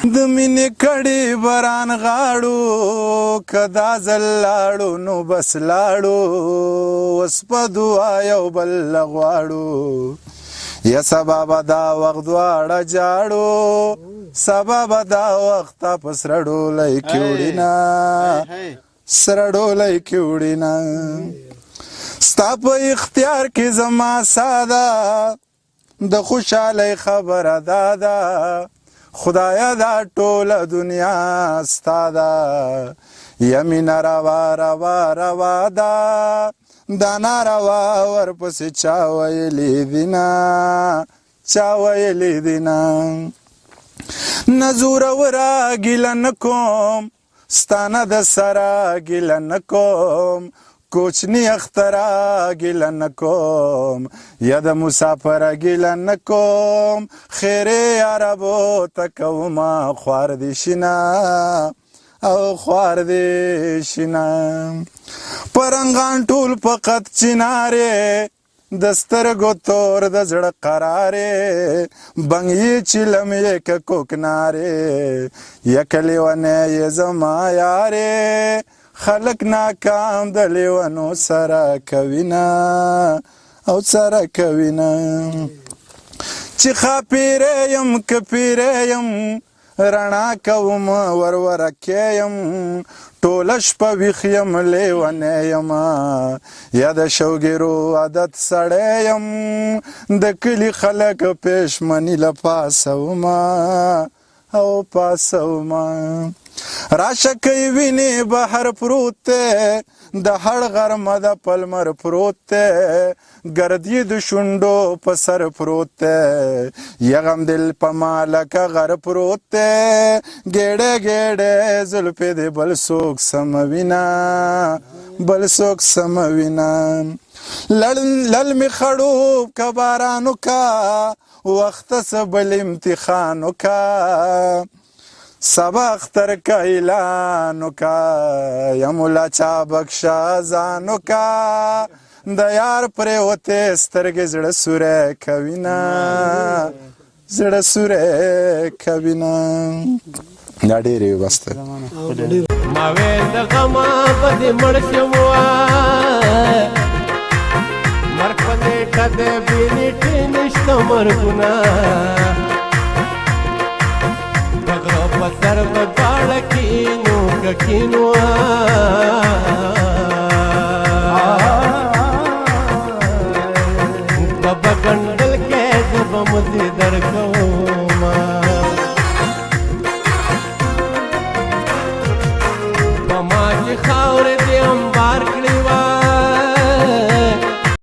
د مینې کړي بران غاړو کدا ځل لاړو نو بس لاړو اوس په دعا یو بل غواړو یا سبا به دا وخت دواړه جاړو سبا به دا وخت په سره ډولی کې وړینه سره ډولی کې وړینه ستا په اختیار کې زما ساده د خوشحالۍ خبره دا ده خدایا دا ټوله دنیا ستا ده یا مینه روا روا روا ده دا ناروا ورپسې چا ویلي دینه چا ویلي دینه نه زوروره ګیله نه کوم ستا نه د سره ګیله نه کوم کوچنی اخترا ګیله نه کوم یا د مسافره ګیله نه کوم خیرې عربو ته کومه خوار دې شینه او خوار دې شینه پرنګان ټول فقط چنارې د سترګو تور د زړه قرارې بنګ یې چلم یې که کوکنارې یک لیونی یې زما یارې خلق ناکام د لیونو سره کوینه او سره کوینه چې خاپیره یم که پیره یم رڼا کوم ورورکې یم ټوله شپه ویښ یم لیونی یم یا د شوګیرو عادت سړی یم د کلي خلک پېشمني له پاسه ومه او پاسه ومه راشه کوي وینې بهر پروت دی د هړ غرمه د پلمر پروت دی ګرد یې د شونډو په سر پروت دی یغم دل په ما لکه غر پروت دی ګېډې ګېډې زلفې دې بل څوک سموینه بل څوک سموینه لل می خړوب که بارانو کا وخته څه بل امتحانو کا سبا اختر کا اعلانو کا یا مولا چا بخشا ځانو کا د یار پرېوتې سترګې زړه سوری کوینه زړه سوری کوینه دا ډېرې بس ته ما ویل د غمه به دې مړ شم مرګ په نیټه د بې نیټې نشته مرګونه په سر په دواړه کینو که کینو